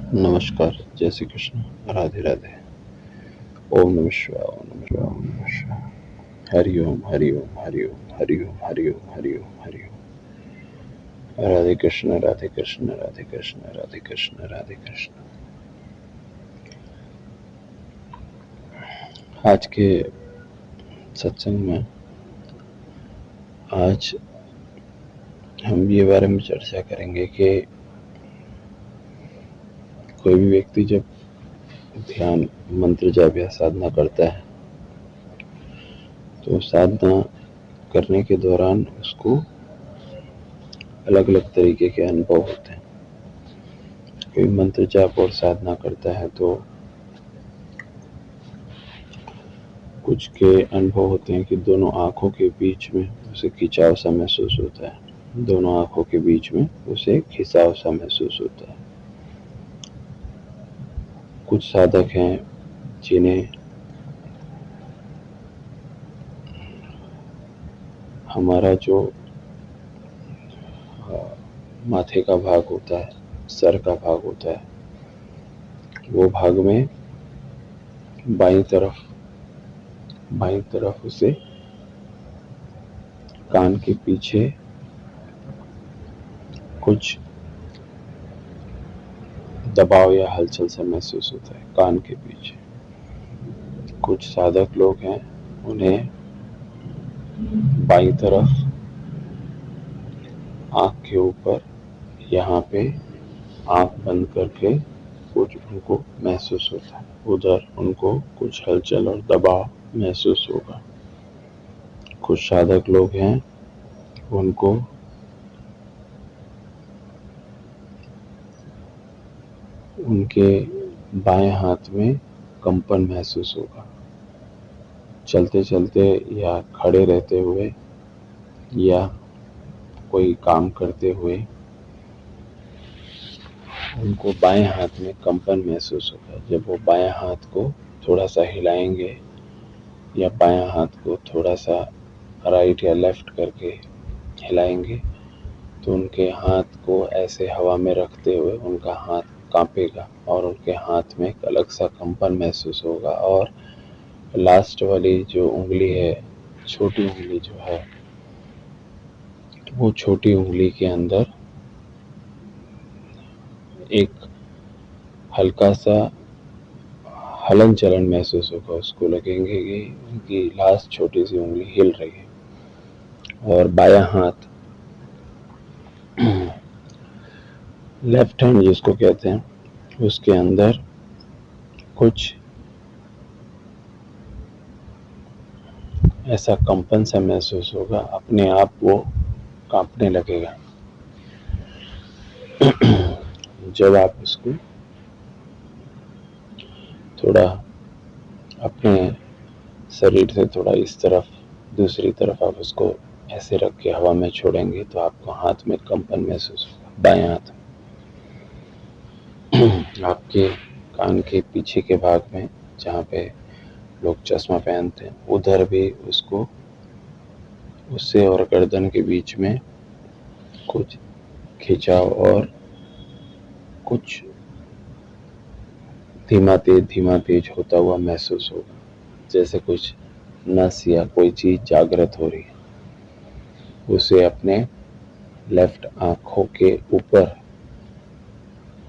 नमस्कार, जय श्री कृष्ण, राधे राधे। ओम नमः शिवाय, ओम नमः शिवाय, ओम नमः शिवाय। हरि ओम, हरि ओम, हरि ओम, हरि ओम, हरि ओम, हरि ओम, हरि ओम। राधे कृष्ण, राधे कृष्ण, राधे कृष्ण, राधे कृष्ण, राधे कृष्ण। आज के सत्संग में आज हम ये बारे में चर्चा करेंगे कि कोई भी व्यक्ति जब ध्यान, मंत्र जाप या साधना करता है तो साधना करने के दौरान उसको अलग अलग तरीके के अनुभव होते हैं। कोई मंत्र जाप और साधना करता है तो कुछ के अनुभव होते हैं कि दोनों आंखों के बीच में उसे खिंचाव सा महसूस होता है। दोनों आंखों के बीच में उसे खिंचाव सा महसूस होता है। कुछ साधक हैं जिन्हें हमारा जो माथे का भाग होता है, सर का भाग होता है, वो भाग में बाईं तरफ उसे कान के पीछे कुछ दबाव या हलचल सा महसूस होता है। कान के पीछे कुछ साधक लोग हैं, उन्हें बाईं तरफ आंख के ऊपर यहाँ पे आंख बंद करके कुछ उनको महसूस होता है। उधर उनको कुछ हलचल और दबाव महसूस होगा। कुछ साधक लोग हैं, उनको उनके बाएं हाथ में कंपन महसूस होगा। चलते चलते या खड़े रहते हुए या कोई काम करते हुए उनको बाएं हाथ में कंपन महसूस होगा। जब वो बाएं हाथ को थोड़ा सा हिलाएंगे या बाएं हाथ को थोड़ा सा राइट या लेफ्ट करके हिलाएंगे तो उनके हाथ को ऐसे हवा में रखते हुए उनका हाथ कांपेगा और उनके हाथ में एक अलग सा कंपन महसूस होगा। और लास्ट वाली जो उंगली है, छोटी उंगली जो है, वो छोटी उंगली के अंदर एक हल्का सा हलन चलन महसूस होगा। उसको लगेंगे कि उनकी लास्ट छोटी सी उंगली हिल रही है। और बायां हाथ, लेफ्ट हैंड जिसको कहते हैं, उसके अंदर कुछ ऐसा कंपन सा महसूस होगा, अपने आप वो कांपने लगेगा। जब आप उसको थोड़ा अपने शरीर से थोड़ा इस तरफ, दूसरी तरफ आप उसको ऐसे रख के हवा में छोड़ेंगे तो आपको हाथ में कंपन महसूस होगा। बाएं हाथ आपके कान के पीछे के भाग में, जहाँ पे लोग चश्मा पहनते हैं, उधर भी उसको, उससे और गर्दन के बीच में कुछ खिंचाव और कुछ धीमा तेज होता हुआ महसूस होगा। जैसे कुछ नस या कोई चीज जागृत हो रही है। उसे अपने लेफ्ट आंखों के ऊपर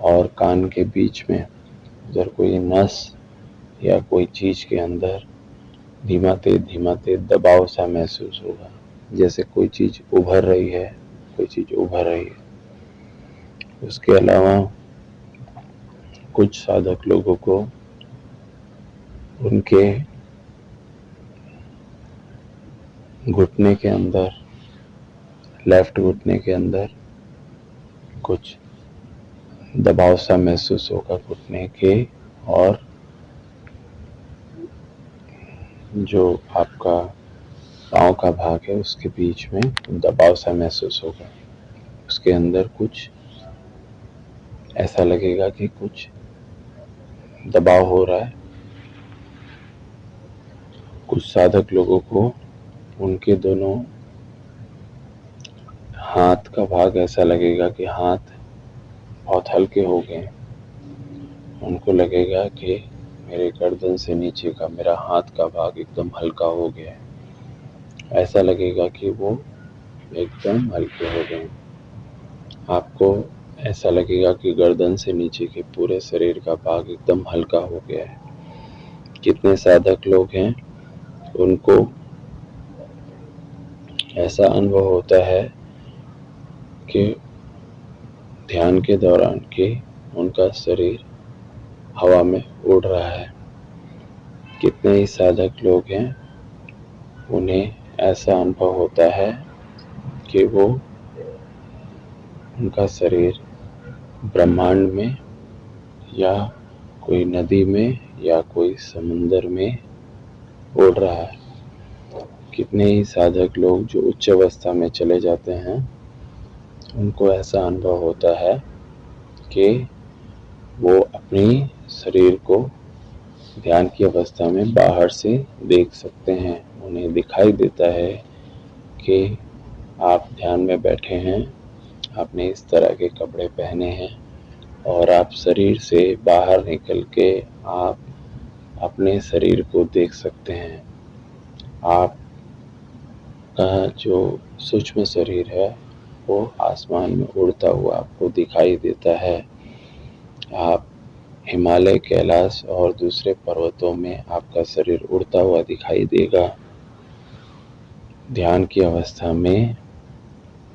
और कान के बीच में उधर कोई नस या कोई चीज के अंदर धीमा तेज दबाव सा महसूस होगा। जैसे कोई चीज उभर रही है, कोई चीज उभर रही है। उसके अलावा कुछ साधक लोगों को उनके घुटने के अंदर, लेफ्ट घुटने के अंदर कुछ दबाव सा महसूस होगा घुटने के, और जो आपका पाँव का भाग है उसके बीच में दबाव सा महसूस होगा। उसके अंदर कुछ ऐसा लगेगा कि कुछ दबाव हो रहा है। कुछ साधक लोगों को उनके दोनों हाथ का भाग ऐसा लगेगा कि हाथ बहुत हल्के हो गए। उनको लगेगा कि मेरे गर्दन से नीचे का मेरा हाथ का भाग एकदम हल्का हो गया है। ऐसा लगेगा कि वो एकदम हल्के हो गए। आपको ऐसा लगेगा कि गर्दन से नीचे के पूरे शरीर का भाग एकदम हल्का हो गया है। कितने साधक लोग हैं उनको ऐसा अनुभव होता है कि ध्यान के दौरान कि उनका शरीर हवा में उड़ रहा है। कितने ही साधक लोग हैं उन्हें ऐसा अनुभव होता है कि वो उनका शरीर ब्रह्मांड में या कोई नदी में या कोई समुंदर में उड़ रहा है। कितने ही साधक लोग जो उच्च अवस्था में चले जाते हैं उनको ऐसा अनुभव होता है कि वो अपनी शरीर को ध्यान की अवस्था में बाहर से देख सकते हैं। उन्हें दिखाई देता है कि आप ध्यान में बैठे हैं, आपने इस तरह के कपड़े पहने हैं और आप शरीर से बाहर निकल के आप अपने शरीर को देख सकते हैं। आपका जो सूक्ष्म शरीर है वो आसमान में उड़ता हुआ आपको दिखाई देता है। आप हिमालय, कैलाश और दूसरे पर्वतों में आपका शरीर उड़ता हुआ दिखाई देगा। ध्यान की अवस्था में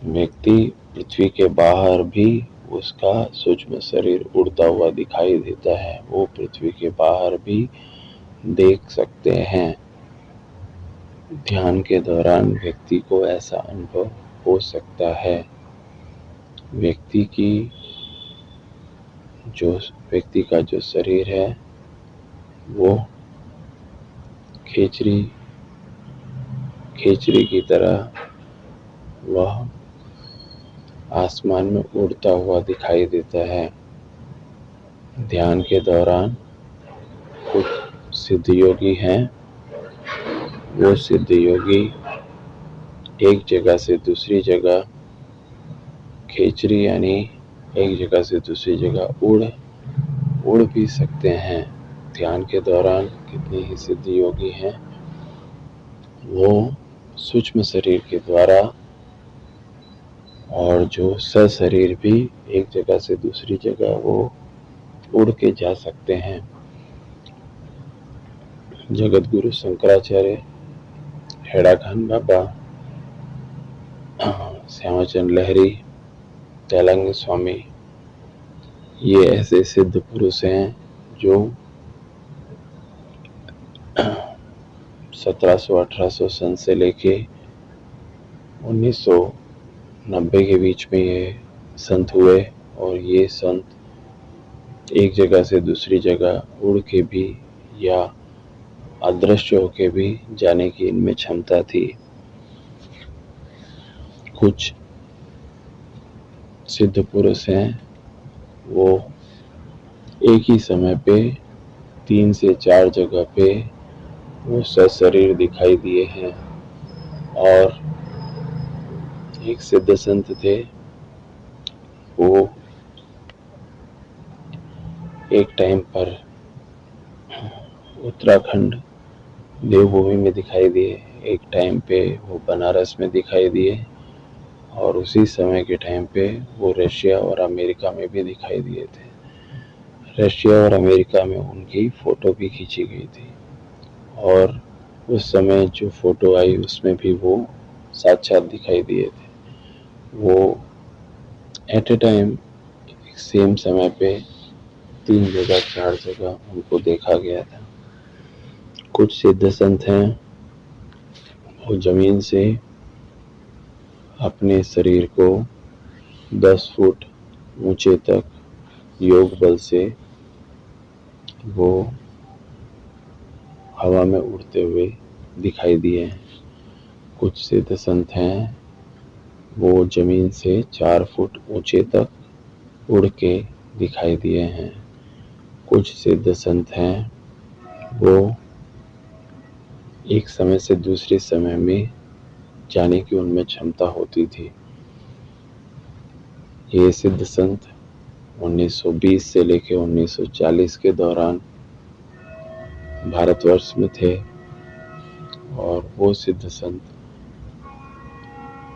व्यक्ति पृथ्वी के बाहर भी उसका सूक्ष्म शरीर उड़ता हुआ दिखाई देता है। वो पृथ्वी के बाहर भी देख सकते हैं। ध्यान के दौरान व्यक्ति को ऐसा अनुभव हो सकता है। व्यक्ति का जो शरीर है वो खेचरी की तरह वह आसमान में उड़ता हुआ दिखाई देता है। ध्यान के दौरान कुछ सिद्ध योगी हैं, वो सिद्ध योगी एक जगह से दूसरी जगह खेचरी यानी एक जगह से दूसरी जगह उड़ भी सकते हैं। ध्यान के दौरान कितने ही सिद्ध योगी हैं, वो सूक्ष्म शरीर के द्वारा और जो सशरीर भी एक जगह से दूसरी जगह वो उड़ के जा सकते हैं। जगत गुरु शंकराचार्य, हेड़ा खान बाबा, श्यामाचंद लहरी, तेलंग स्वामी, ये ऐसे सिद्ध पुरुष हैं जो 1700-1800 सन से लेके 1990 के बीच में ये संत हुए और ये संत एक जगह से दूसरी जगह उड़ के भी या अदृश्य होके भी जाने की इनमें क्षमता थी। कुछ सिद्ध पुरुष हैं वो एक ही समय पे 3 से 4 जगह पे वो सशरीर दिखाई दिए हैं। और एक सिद्ध संत थे, वो एक टाइम पर उत्तराखंड देवभूमि में दिखाई दिए, एक टाइम पे वो बनारस में दिखाई दिए और उसी समय के टाइम पे वो रशिया और अमेरिका में भी दिखाई दिए थे। रशिया और अमेरिका में उनकी फ़ोटो भी खींची गई थी और उस समय जो फ़ोटो आई उसमें भी वो साक्षात दिखाई दिए थे। वो एट ए टाइम सेम समय पे 3 जगह 4 जगह उनको देखा गया था। कुछ सिद्ध संत हैं वो ज़मीन से अपने शरीर को 10 फुट ऊंचे तक योग बल से वो हवा में उड़ते हुए दिखाई दिए हैं। कुछ सिद्ध संत हैं वो ज़मीन से 4 फुट ऊंचे तक उड़ के दिखाई दिए हैं। कुछ सिद्ध संत हैं वो एक समय से दूसरे समय में जाने की उनमें क्षमता होती थी। ये सिद्ध संत 1920 से लेकर 1940 के दौरान भारतवर्ष में थे। और वो सिद्ध संत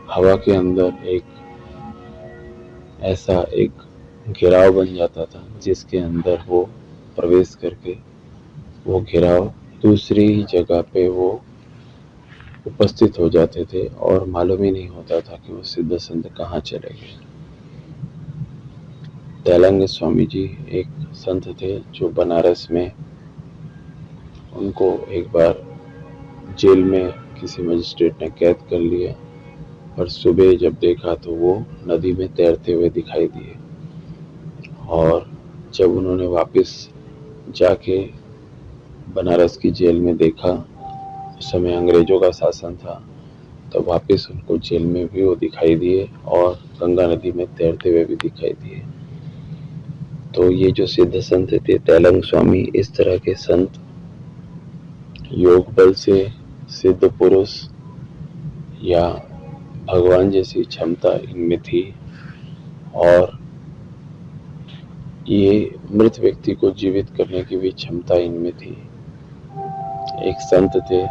हवा के अंदर ऐसा एक घेराव बन जाता था जिसके अंदर वो प्रवेश करके वो घेराव दूसरी ही जगह पे वो उपस्थित हो जाते थे और मालूम ही नहीं होता था कि वो सिद्ध संत कहाँ चले गए। तैलंग स्वामी जी एक संत थे जो बनारस में, उनको एक बार जेल में किसी मजिस्ट्रेट ने कैद कर लिया और सुबह जब देखा तो वो नदी में तैरते हुए दिखाई दिए। और जब उन्होंने वापस जाके बनारस की जेल में देखा, उस समय अंग्रेजों का शासन था, तो वापस उनको जेल में भी वो दिखाई दिए और गंगा नदी में तैरते हुए भी दिखाई दिए। तो ये जो सिद्ध संत थे तैलंग स्वामी, इस तरह के संत योग बल से सिद्ध पुरुष या भगवान जैसी क्षमता इनमें थी। और ये मृत व्यक्ति को जीवित करने की भी क्षमता इनमें थी। एक संत थे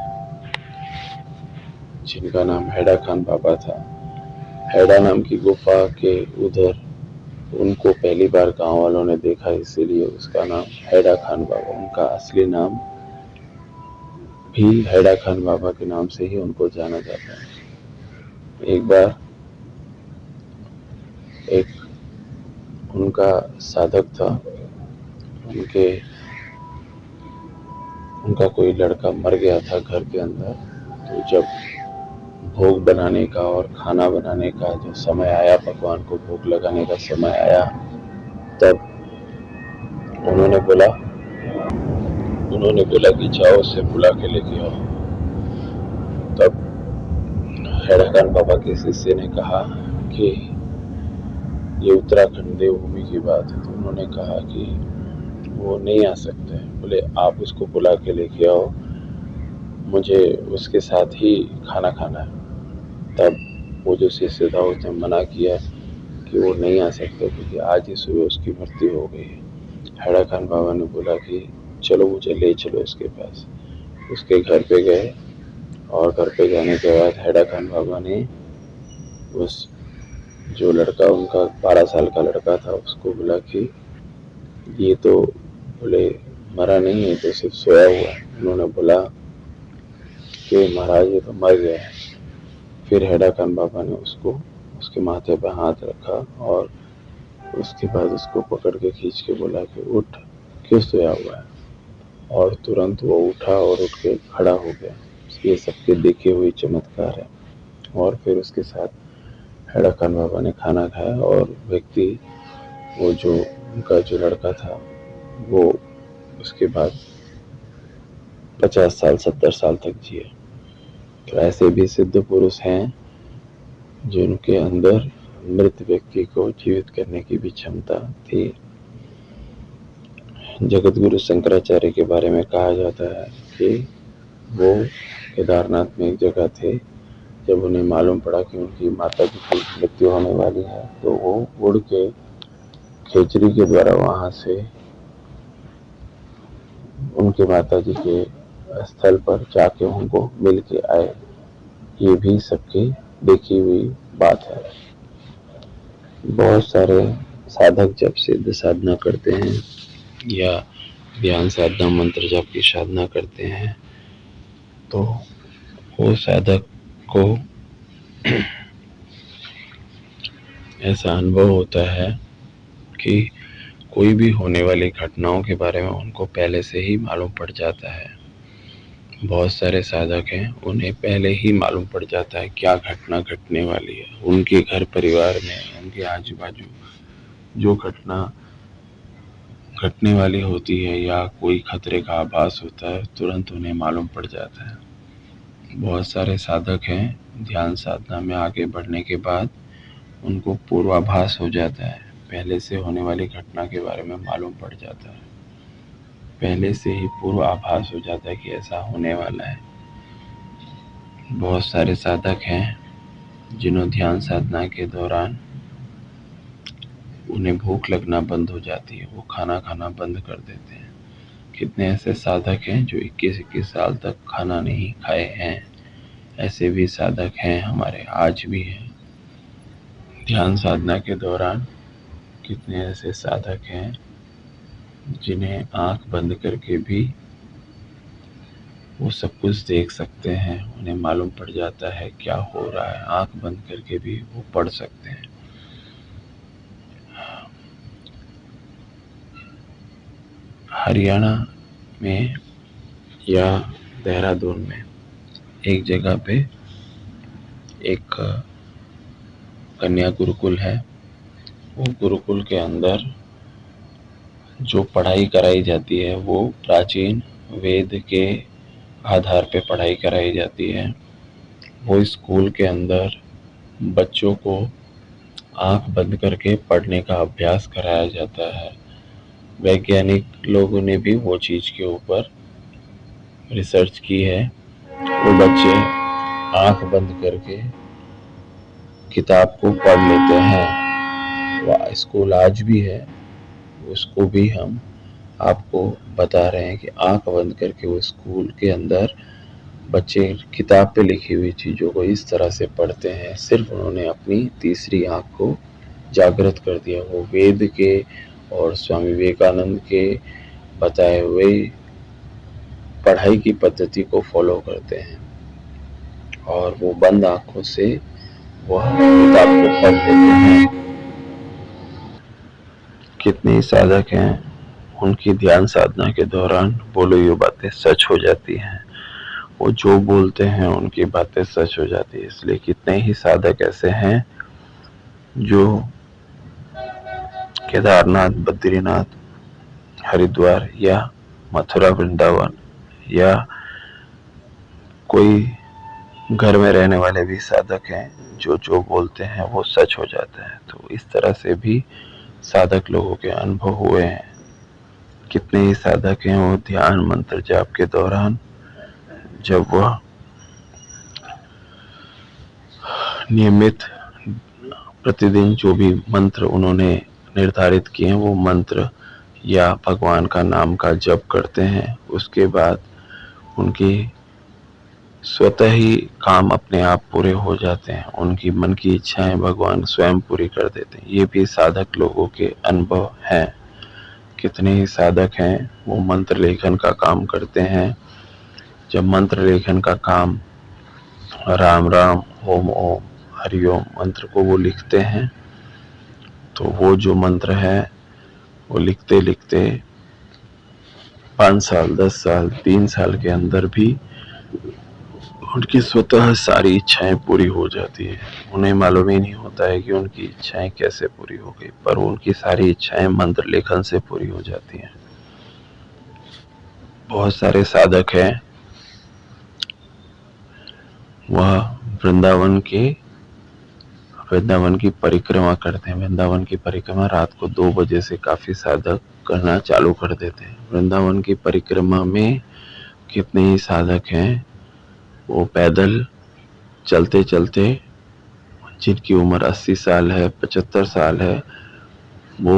जिनका नाम हैडा खान बाबा था। हैडा नाम की गुफा के उधर उनको पहली बार गांव वालों ने देखा, इसीलिए उसका नाम हैडा खान बाबा। उनका असली नाम भी हैडा खान बाबा के नाम से ही उनको जाना जाता है। एक बार एक उनका साधक था, उनका कोई लड़का मर गया था घर के अंदर। तो जब भोग बनाने का और खाना बनाने का जो समय आया, भगवान को भोग लगाने का समय आया, तब उन्होंने बोला कि जाओ उसे बुला के लेके आओ। तब हैडा खान बाबा के शिष्य ने कहा कि ये उत्तराखंड देवभूमि की बात है। तो उन्होंने कहा कि वो नहीं आ सकते। बोले आप उसको बुला के लेके आओ, मुझे उसके साथ ही खाना खाना है। तब वो जो शिष्य था उसने मना किया कि वो नहीं आ सकते क्योंकि आज ही सुबह उसकी मृत्यु हो गई है। हैडा खान बाबा ने बोला कि चलो मुझे ले चलो उसके पास। उसके घर पे गए और घर पे जाने के बाद हैडा खान बाबा ने उस जो लड़का, उनका 12 साल का लड़का था, उसको बोला कि ये तो बोले मरा नहीं है, तो सिर्फ सोया हुआ है। उन्होंने बोला कि महाराज ये तो मर गया है। फिर हैडा खान बाबा ने उसके माथे पर हाथ रखा और उसके बाद उसको पकड़ के खींच के बोला कि उठ, क्यों सोया हुआ है। और तुरंत वो उठा और उठ के खड़ा हो गया। ये सबके देखे हुए चमत्कार है। और फिर उसके साथ हैडा खान बाबा ने खाना खाया और व्यक्ति, वो जो उनका जो लड़का था, वो उसके बाद 50 साल 70 साल तक जिए। तो ऐसे भी सिद्ध पुरुष हैं जिनके अंदर मृत व्यक्ति को जीवित करने की भी क्षमता थी। जगत गुरु शंकराचार्य के बारे में कहा जाता है कि वो केदारनाथ में एक जगह थे। जब उन्हें मालूम पड़ा कि उनकी माता जी की मृत्यु होने वाली है, तो वो उड़ के खेचरी के द्वारा वहां से उनके माता जी के स्थल पर जाके उनको मिल के आए। ये भी सबकी देखी हुई बात है। बहुत सारे साधक जब सिद्ध साधना करते हैं या ध्यान साधना, मंत्र जाप की साधना करते हैं, तो वो साधक को ऐसा अनुभव होता है कि कोई भी होने वाली घटनाओं के बारे में उनको पहले से ही मालूम पड़ जाता है। बहुत सारे साधक हैं, उन्हें पहले ही मालूम पड़ जाता है क्या घटना घटने वाली है। उनके घर परिवार में, उनके आजू बाजू जो घटना घटने वाली होती है या कोई खतरे का आभास होता है, तुरंत उन्हें मालूम पड़ जाता है। बहुत सारे साधक हैं, ध्यान साधना में आगे बढ़ने के बाद उनको पूर्वाभास हो जाता है, पहले से होने वाली घटना के बारे में मालूम पड़ जाता है। पहले से ही पूर्व आभास हो जाता है कि ऐसा होने वाला है। बहुत सारे साधक हैं जिन्होंने ध्यान साधना के दौरान उन्हें भूख लगना बंद हो जाती है, वो खाना खाना बंद कर देते हैं। कितने ऐसे साधक हैं जो 21-21 साल तक खाना नहीं खाए हैं। ऐसे भी साधक हैं हमारे, आज भी हैं। ध्यान साधना के दौरान कितने ऐसे साधक हैं जिन्हें आंख बंद करके भी वो सब कुछ देख सकते हैं, उन्हें मालूम पड़ जाता है क्या हो रहा है, आंख बंद करके भी वो पढ़ सकते हैं। हरियाणा में या देहरादून में एक जगह पे एक कन्या गुरुकुल है। वो गुरुकुल के अंदर जो पढ़ाई कराई जाती है वो प्राचीन वेद के आधार पे पढ़ाई कराई जाती है। वो स्कूल के अंदर बच्चों को आंख बंद करके पढ़ने का अभ्यास कराया जाता है। वैज्ञानिक लोगों ने भी वो चीज़ के ऊपर रिसर्च की है। वो बच्चे आंख बंद करके किताब को पढ़ लेते हैं। वह स्कूल आज भी है, उसको भी हम आपको बता रहे हैं कि आंख बंद करके वो स्कूल के अंदर बच्चे किताब पे लिखी हुई चीज़ों को इस तरह से पढ़ते हैं। सिर्फ उन्होंने अपनी तीसरी आंख को जागृत कर दिया। वो वेद के और स्वामी विवेकानंद के बताए हुए पढ़ाई की पद्धति को फॉलो करते हैं और वो बंद आंखों से वह किताब को पढ़ लेते हैं। कितने ही साधक हैं, उनकी ध्यान साधना के दौरान बोली हुई बातें सच हो जाती हैं। वो जो बोलते हैं उनकी बातें सच हो जाती है। इसलिए कितने ही साधक ऐसे हैं जो केदारनाथ, बद्रीनाथ, हरिद्वार या मथुरा, वृंदावन या कोई घर में रहने वाले भी साधक हैं जो जो बोलते हैं वो सच हो जाता है। तो इस तरह से भी साधक लोगों के अनुभव हुए हैं। कितने ही साधक हैं वो ध्यान मंत्र जाप के दौरान जब वह नियमित प्रतिदिन जो भी मंत्र उन्होंने निर्धारित किए हैं वो मंत्र या भगवान का नाम का जप करते हैं, उसके बाद उनकी स्वतः ही काम अपने आप पूरे हो जाते हैं। उनकी मन की इच्छाएं भगवान स्वयं पूरी कर देते हैं। ये भी साधक लोगों के अनुभव हैं। कितने ही साधक हैं वो मंत्र लेखन का काम करते हैं। जब मंत्र लेखन का काम राम राम, ओम ओम, हरिओम मंत्र को वो लिखते हैं तो वो जो मंत्र है वो लिखते लिखते 5 साल, 10 साल, 3 साल के अंदर भी उनकी स्वतः सारी इच्छाएं पूरी हो जाती है। उन्हें मालूम ही नहीं होता है कि उनकी इच्छाएं कैसे पूरी हो गई, पर उनकी सारी इच्छाएं मंत्र लेखन से पूरी हो जाती हैं। बहुत सारे साधक हैं, वह वृंदावन की परिक्रमा करते हैं। वृंदावन की परिक्रमा रात को 2 बजे से काफी साधक करना चालू कर देते हैं। वृंदावन की परिक्रमा में कितने ही साधक हैं वो पैदल चलते चलते, जिनकी उम्र 80 साल है, 75 साल है, वो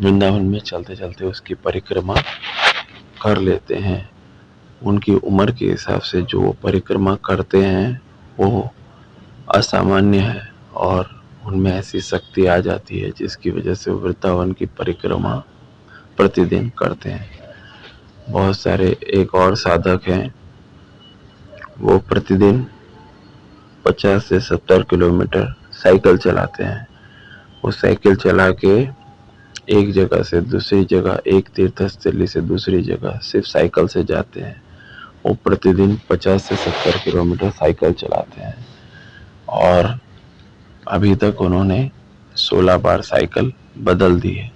वृंदावन में चलते चलते उसकी परिक्रमा कर लेते हैं। उनकी उम्र के हिसाब से जो वो परिक्रमा करते हैं वो असामान्य है और उनमें ऐसी शक्ति आ जाती है जिसकी वजह से वृंदावन की परिक्रमा प्रतिदिन करते हैं। बहुत सारे एक और साधक हैं, वो प्रतिदिन 50 से 70 किलोमीटर साइकिल चलाते हैं। वो साइकिल चला के एक जगह से दूसरी जगह, एक तीर्थस्थली से दूसरी जगह सिर्फ साइकिल से जाते हैं। वो प्रतिदिन 50 से 70 किलोमीटर साइकिल चलाते हैं और अभी तक उन्होंने 16 बार साइकिल बदल दी है।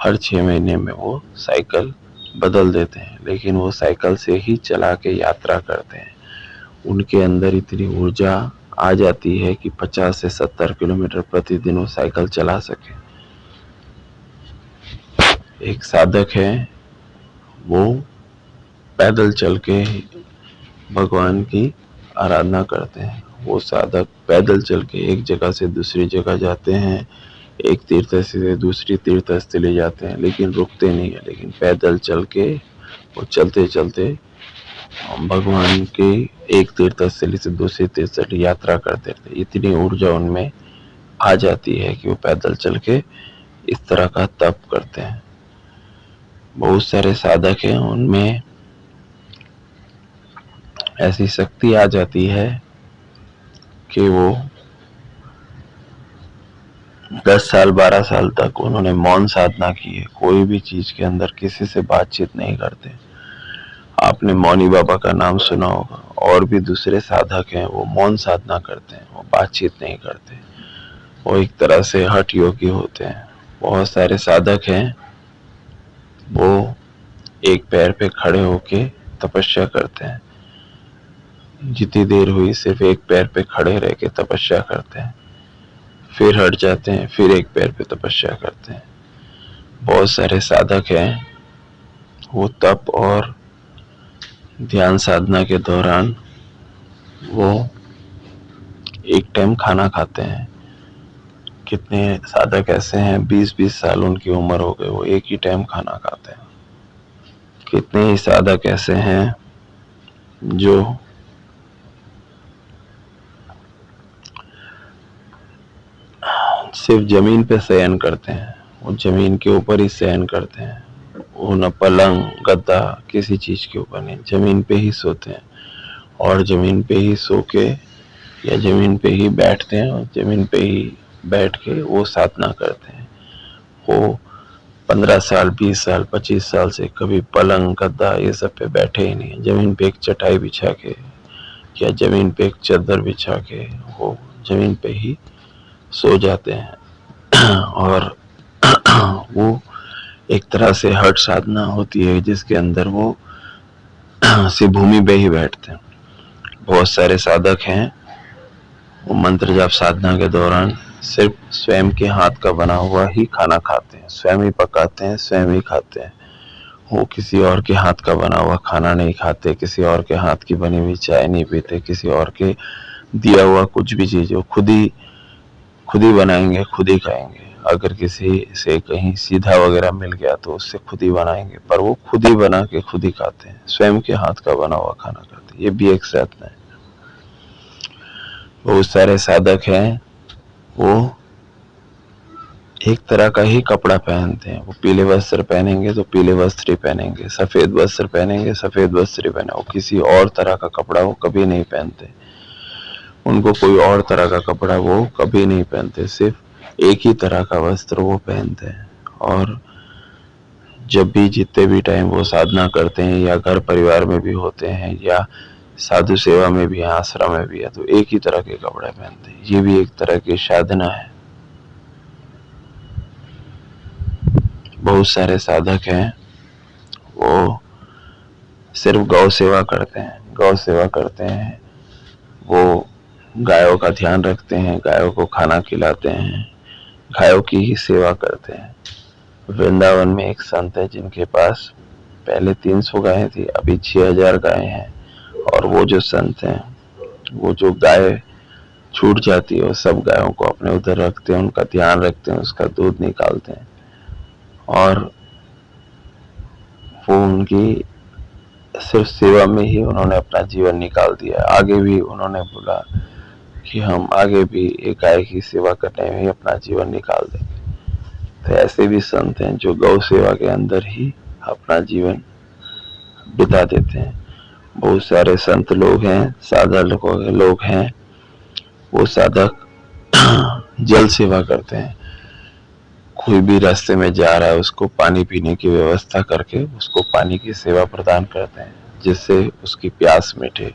हर 6 महीने में वो साइकिल बदल देते हैं, लेकिन वो साइकिल से ही चला के यात्रा करते हैं। उनके अंदर इतनी ऊर्जा आ जाती है कि 50 से 70 किलोमीटर प्रतिदिन वो साइकिल चला सके। एक साधक है, वो पैदल चल के भगवान की आराधना करते हैं। वो साधक पैदल चल के एक जगह से दूसरी जगह जाते हैं, एक तीर्थ से दूसरी तीर्थ स्थली जाते हैं, लेकिन रुकते नहीं है, लेकिन पैदल चल के और चलते चलते भगवान के एक तीर्थ स्थली से दूसरी तीर्थ स्थली यात्रा करते थे। इतनी ऊर्जा उनमें आ जाती है कि वो पैदल चल के इस तरह का तप करते हैं। बहुत सारे साधक हैं, उनमें ऐसी शक्ति आ जाती है कि वो 10 साल 12 साल तक उन्होंने मौन साधना की है, कोई भी चीज के अंदर किसी से बातचीत नहीं करते। आपने मौनी बाबा का नाम सुना होगा, और भी दूसरे साधक हैं, वो मौन साधना करते हैं, वो बातचीत नहीं करते, वो एक तरह से हठ योगी होते हैं। बहुत सारे साधक हैं, वो एक पैर पे खड़े होके तपस्या करते हैं, जितनी देर हुई सिर्फ एक पैर पे खड़े रह के तपस्या करते हैं, फिर हट जाते हैं, फिर एक पैर पे तपस्या करते हैं। बहुत सारे साधक हैं, वो तप और ध्यान साधना के दौरान वो एक टाइम खाना खाते हैं। कितने साधक ऐसे हैं 20-20 साल उनकी उम्र हो गई, वो एक ही टाइम खाना खाते हैं। कितने ही साधक ऐसे हैं जो सिर्फ जमीन पे शयन करते हैं, वो जमीन के ऊपर ही शयन करते हैं, वो न पलंग गद्दा किसी चीज के ऊपर नहीं, जमीन पे ही सोते हैं और जमीन पे ही सो के या जमीन पे ही बैठते हैं और जमीन पे ही बैठ के वो साधना करते हैं। वो 15 साल 20 साल 25 साल से कभी पलंग गद्दा ये सब पे बैठे ही नहीं, जमीन पे एक चटाई बिछा के या जमीन पे एक चादर बिछा के वो जमीन पे ही सो जाते हैं। और वो एक तरह से हठ साधना होती है जिसके अंदर वो सिर्फ भूमि पे ही बैठते हैं। बहुत सारे साधक हैं, वो मंत्र जाप साधना के दौरान सिर्फ स्वयं के हाथ का बना हुआ ही खाना खाते हैं, स्वयं ही पकाते हैं, स्वयं ही खाते हैं। वो किसी और के हाथ का बना हुआ खाना नहीं खाते, किसी और के हाथ की बनी हुई चाय नहीं पीते, किसी और के दिया हुआ कुछ भी चीज वो खुद ही बनाएंगे, खुद ही खाएंगे। अगर किसी से कहीं सीधा वगैरह मिल गया तो उससे खुद ही बनाएंगे, पर वो खुद ही बना के खुद ही खाते हैं, स्वयं के हाथ का बना हुआ खाना खाते हैं। ये भी एक साधना है। बहुत सारे साधक हैं, वो एक तरह का ही कपड़ा पहनते हैं। वो पीले वस्त्र पहनेंगे तो पीले वस्त्र ही पहनेंगे, सफेद वस्त्र पहनेंगे सफेद वस्त्र ही पहने, वो किसी और तरह का कपड़ा वो कभी नहीं पहनते। उनको कोई और तरह का कपड़ा वो कभी नहीं पहनते, सिर्फ एक ही तरह का वस्त्र वो पहनते हैं। और जब भी जितने भी टाइम वो साधना करते हैं या घर परिवार में भी होते हैं या साधु सेवा में भी है, आश्रम में भी है, तो एक ही तरह के कपड़े पहनते हैं। ये भी एक तरह की साधना है। बहुत सारे साधक हैं, वो सिर्फ गौ सेवा करते हैं, गौ सेवा करते हैं, वो गायों का ध्यान रखते हैं, गायों को खाना खिलाते हैं, गायों की ही सेवा करते हैं। वृंदावन में एक संत है जिनके पास पहले 300 गायें थी, अभी 6000 गायें हैं। और वो जो संत हैं, वो जो गाय छूट जाती है वो सब गायों को अपने उधर रखते हैं, उनका ध्यान रखते हैं, उसका दूध निकालते हैं। और वो उनकी सिर्फ सेवा में ही उन्होंने अपना जीवन निकाल दिया। आगे भी उन्होंने बोला कि हम आगे भी एक गाय की सेवा करने में ही अपना जीवन निकाल देंगे। तो ऐसे भी संत हैं जो गौ सेवा के अंदर ही अपना जीवन बिता देते हैं। बहुत सारे संत लोग हैं, साधक लोग हैं, वो साधक जल सेवा करते हैं। कोई भी रास्ते में जा रहा है उसको पानी पीने की व्यवस्था करके उसको पानी की सेवा प्रदान करते हैं, जिससे उसकी प्यास मिटे।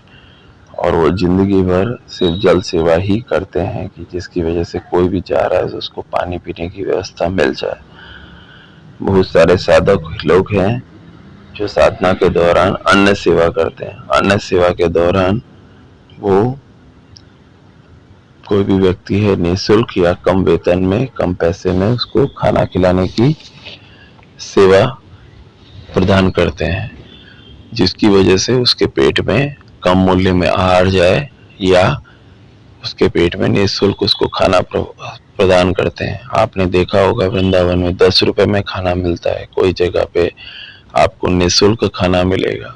और वो जिंदगी भर सिर्फ जल सेवा ही करते हैं कि जिसकी वजह से कोई भी जा रहा है तो उसको पानी पीने की व्यवस्था मिल जाए। बहुत सारे साधक लोग हैं जो साधना के दौरान अन्न सेवा करते हैं। अन्न सेवा के दौरान वो कोई भी व्यक्ति है निःशुल्क या कम वेतन में, कम पैसे में उसको खाना खिलाने की सेवा प्रदान करते हैं, जिसकी वजह से उसके पेट में कम मूल्य में आहार जाए या उसके पेट में निःशुल्क उसको खाना प्रदान करते हैं। आपने देखा होगा वृंदावन में 10 रुपए में खाना मिलता है, कोई जगह पे आपको निःशुल्क खाना मिलेगा।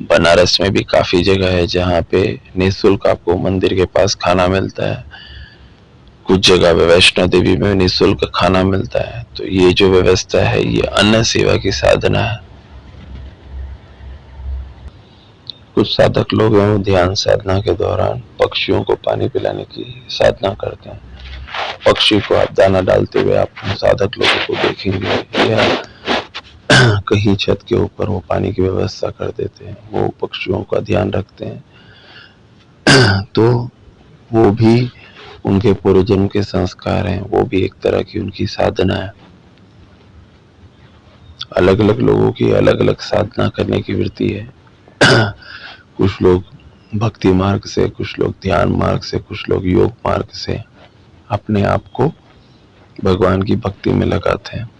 बनारस में भी काफी जगह है जहाँ पे निःशुल्क आपको मंदिर के पास खाना मिलता है। कुछ जगह पे वैष्णो देवी में निःशुल्क खाना मिलता है। तो ये जो व्यवस्था है ये अन्न सेवा की साधना है। कुछ साधक लोग हैं ध्यान साधना के दौरान पक्षियों को पानी पिलाने की साधना करते हैं। पक्षी को आप दाना डालते हुए आप साधक लोगों को देखेंगे या कहीं छत के ऊपर वो पानी की व्यवस्था कर देते हैं, वो पक्षियों का ध्यान रखते हैं। तो वो भी उनके पूर्वजन्म के संस्कार हैं, वो भी एक तरह की उनकी साधना है। अलग अलग लोगों की अलग अलग साधना करने की वृत्ति है। कुछ लोग भक्ति मार्ग से, कुछ लोग ध्यान मार्ग से, कुछ लोग योग मार्ग से अपने आप को भगवान की भक्ति में लगाते हैं।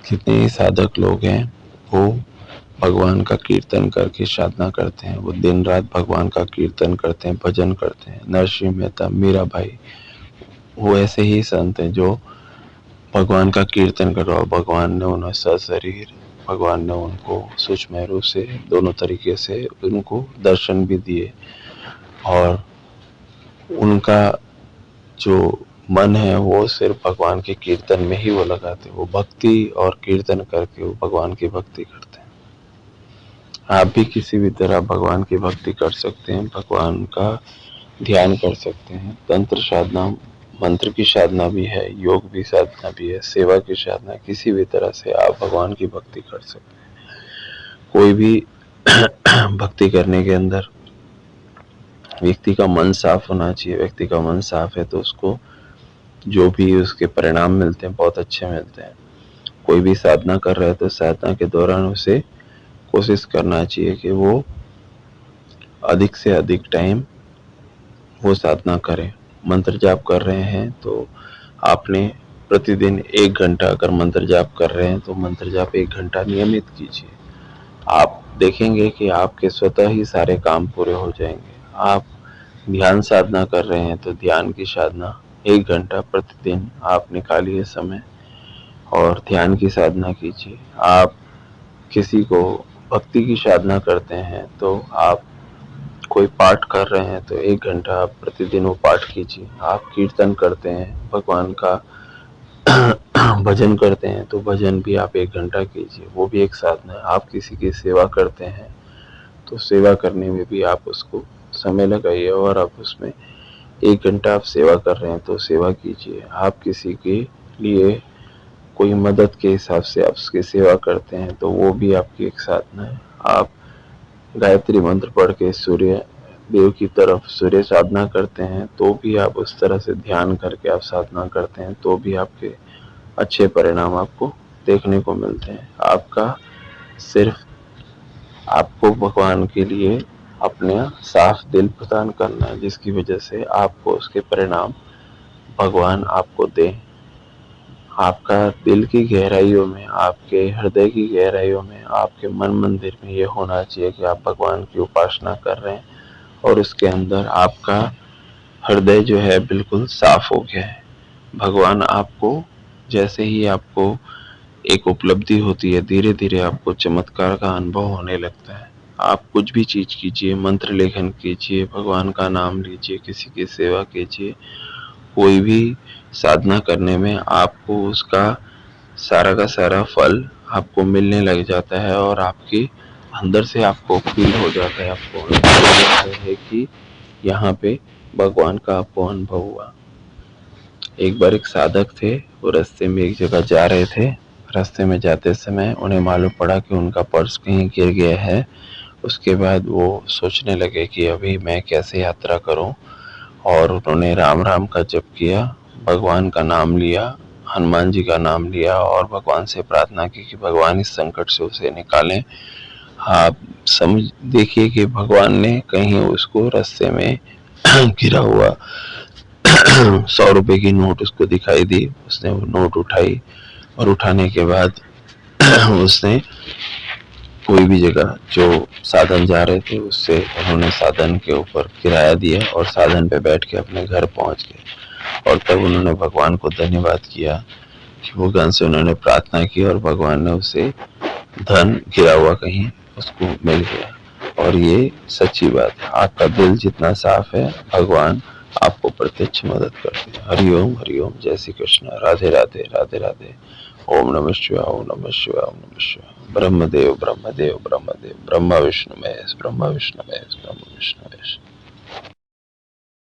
कितने ही साधक लोग हैं वो भगवान का कीर्तन करके साधना करते हैं, वो दिन रात भगवान का कीर्तन करते हैं, भजन करते हैं। नरसिंह मेहता, मीरा भाई, वो ऐसे ही संत हैं जो भगवान का कीर्तन कर रहा हो। भगवान ने उन्हें सशरीर, भगवान ने उनको सूक्ष्म रूप से दोनों तरीके से उनको दर्शन भी दिए और उनका जो मन है वो सिर्फ भगवान के कीर्तन में ही वो लगाते, वो भक्ति और कीर्तन करके वो भगवान की भक्ति करते हैं। आप भी किसी भी तरह भगवान की भक्ति कर सकते हैं, भगवान का ध्यान कर सकते हैं। तंत्र साधना, मंत्र की साधना भी है, योग भी साधना भी है, सेवा की साधना, किसी भी तरह से आप भगवान की भक्ति कर सकते हैं। कोई भी भक्ति करने के अंदर व्यक्ति का मन साफ होना चाहिए। व्यक्ति का मन साफ है तो उसको जो भी उसके परिणाम मिलते हैं बहुत अच्छे मिलते हैं। कोई भी साधना कर रहा है तो साधना के दौरान उसे कोशिश करना चाहिए कि वो अधिक से अधिक टाइम वो साधना करें। मंत्र जाप कर रहे हैं तो आपने प्रतिदिन 1 घंटा अगर मंत्र जाप कर रहे हैं तो मंत्र जाप 1 घंटा नियमित कीजिए। आप देखेंगे कि आपके स्वतः ही सारे काम पूरे हो जाएंगे। आप ध्यान साधना कर रहे हैं तो ध्यान की साधना 1 घंटा प्रतिदिन आप निकालिए समय और ध्यान की साधना कीजिए। आप किसी को भक्ति की साधना करते हैं तो आप कोई पाठ कर रहे हैं तो 1 घंटा आप प्रतिदिन वो पाठ कीजिए। आप कीर्तन करते हैं, भगवान का भजन करते हैं तो भजन भी आप 1 घंटा कीजिए, वो भी एक साधना है। आप किसी की सेवा करते हैं तो सेवा करने में भी आप उसको समय लगाइए और आप उसमें 1 घंटा आप सेवा कर रहे हैं तो सेवा कीजिए। आप किसी के लिए कोई मदद के हिसाब से आप उसकी सेवा करते हैं तो वो भी आपकी एक साधना है। आप गायत्री मंत्र पढ़ के सूर्य देव की तरफ सूर्य साधना करते हैं तो भी आप उस तरह से ध्यान करके आप साधना करते हैं तो भी आपके अच्छे परिणाम आपको देखने को मिलते हैं। आपका सिर्फ आपको भगवान के लिए अपना साफ दिल प्रदान करना है जिसकी वजह से आपको उसके परिणाम भगवान आपको दें। आपका दिल की गहराइयों में, आपके हृदय की गहराइयों में, आपके मन मंदिर में ये होना चाहिए कि आप भगवान की उपासना कर रहे हैं और उसके अंदर आपका हृदय जो है बिल्कुल साफ हो गया है। भगवान आपको जैसे ही आपको एक उपलब्धि होती है, धीरे धीरे आपको चमत्कार का अनुभव होने लगता है। आप कुछ भी चीज कीजिए, मंत्र लेखन कीजिए, भगवान का नाम लीजिए, किसी की सेवा कीजिए, कोई भी साधना करने में आपको उसका सारा का सारा फल आपको मिलने लग जाता है और आपके अंदर से आपको फील हो जाता है, आपको अनुभव हो जाता है कि यहाँ पे भगवान का आपको अनुभव हुआ। एक बार एक साधक थे, वो रास्ते में एक जगह जा रहे थे। रास्ते में जाते समय उन्हें मालूम पड़ा कि उनका पर्स कहीं गिर गया है। उसके बाद वो सोचने लगे कि अभी मैं कैसे यात्रा करूं और उन्होंने राम राम का जप किया, भगवान का नाम लिया, हनुमान जी का नाम लिया और भगवान से प्रार्थना की कि भगवान इस संकट से उसे निकालें। आप समझ देखिए कि भगवान ने कहीं उसको रास्ते में गिरा हुआ 100 रुपए की नोट उसको दिखाई दी। उसने वो नोट उठाई और उठाने के बाद उसने कोई भी जगह जो साधन जा रहे थे उससे उन्होंने साधन के ऊपर किराया दिया और साधन पे बैठ के अपने घर पहुंच गए। और तब उन्होंने भगवान को धन्यवाद किया कि वो गन से उन्होंने प्रार्थना की और भगवान ने उसे धन गिरा हुआ कहीं उसको मिल गया। और ये सच्ची बात है, आपका दिल जितना साफ है भगवान आपको प्रत्यक्ष मदद करते हैं। हरि ओम, जय श्री कृष्ण, राधे राधे, राधे राधे। ओम नमः शिवाय, ओम नमः शिवाय, ओम नमः शिवाय। ब्रह्मदेव ब्रह्मदेव ब्रह्मदेव, ब्रह्मा विष्णु महेश, ब्रह्मा विष्णु महेश, ब्रह्मा विष्णु महेश।